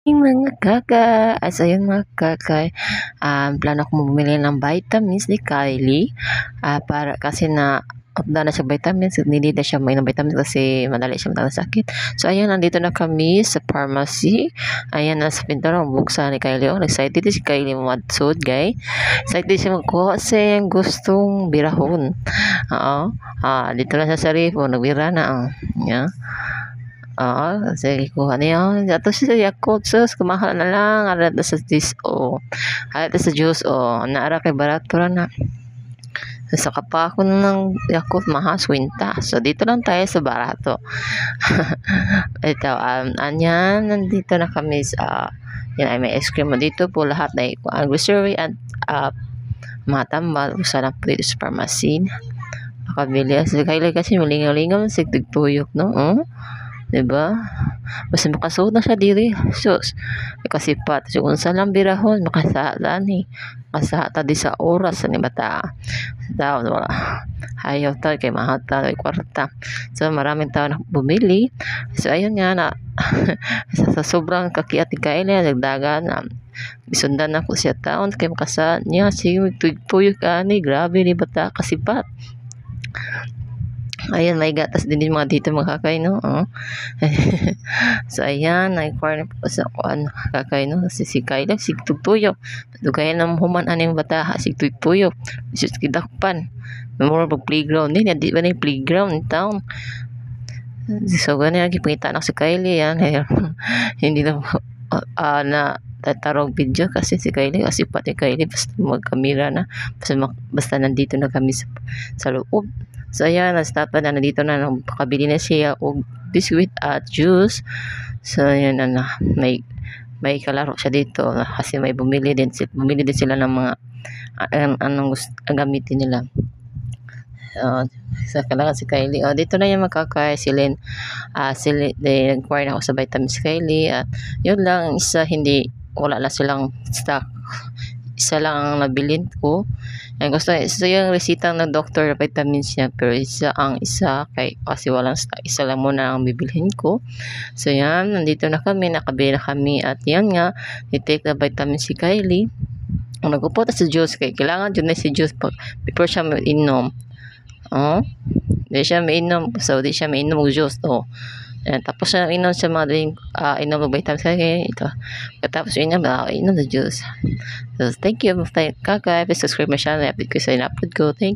Mga kaka, ayun mga kaka, plano ko bumili ng vitamins ni Kylie, para kasi na siya vitamins, need na siya mainom vitamins kasi madali siya magkakasakit. So ayan, nandito na kami sa pharmacy. Ayan, nasa pintuan ang buksan ni Kylie. Oh, excited si Kylie madsud, guys. Excited siya magkuha kasi gustong birahon. Oo. Dito na siya sa rifo, nagbira na. Yeah. Oo, sige kuha niya. Ato siya Yakult sus, kumahal na lang. Arat na sa this o. Arat na sa juice o. Naara kay barato ra na. Sa kapako ng Yakult mahas winta. So dito lang tayo sa barato. Ito, anyan, nandito na kami sa yan ay may ice cream mo dito po lahat na grocery at mga tambal. Usa na po dito sa pharmacy. Nakabili. So, kailan kasi malingaw-lingaw sa tigtuyok, no? Diba? Basta makasuot na siya diri. Sus. Kasipat. So, unsa lang birahon. Makasala ni. Makasata di sa oras. Ni bata. Daw. Wala. Ayaw ta. Kay mahata. Kay kwarta. So, maraming tao na bumili. So, ayun nga na. sa sobrang kakiat ni Kaila. Nagdagan. Bisundan na ko siya taon. Kay makasa niya. Sige. Tuyok ni. Grabe ni bata. Kasipat. Ayan, may gatas din mga dito mga kakay, no? So, ayan, nag-inquire na po sa kuan kakay, no? Si Kyla, si Tugtuyo. Dugayan ng human aning bataha, si Tugtuyo. Si Kidakpan. Memorable playground din, di ba na yung playground in town? So, ganyan, nagkipita na si Kylie, yan. Hindi na, na tatarong video kasi si Kylie, kasi pati Kylie, basta magkamera na. Basta nandito na kami sa loob. So, ayan, na-stop na, nandito na, nakabili na siya og biscuit at juice. So, ayan, may kalaro siya dito kasi may bumili din sila ng mga anong gusto gamitin nila. Sa kailangan si Kylie. Dito na yung magkakaya silin. Nag-inquire na ako sa vitamins Kylie. Yun lang, wala na silang stock. Isa lang ang nabilin ko. Gusto yung resita ng doctor vitamins niya, pero isa kasi walang stock, isa lang muna ang bibilhin ko. So yan, nandito na kami, nakabili na kami at yan nga, i-take na vitamin si Kylie. Nagupot sa juice kay kailangan dyan na si juice before siya mainom. Di siya mainom, so di siya mainom ng juice. Tapos siya inom sa mga drink, inom ng vitamins kaya ito. Tapos inom ng juice. So, thank you. Please subscribe my channel. Update ko sa in-upload ko. Thank you.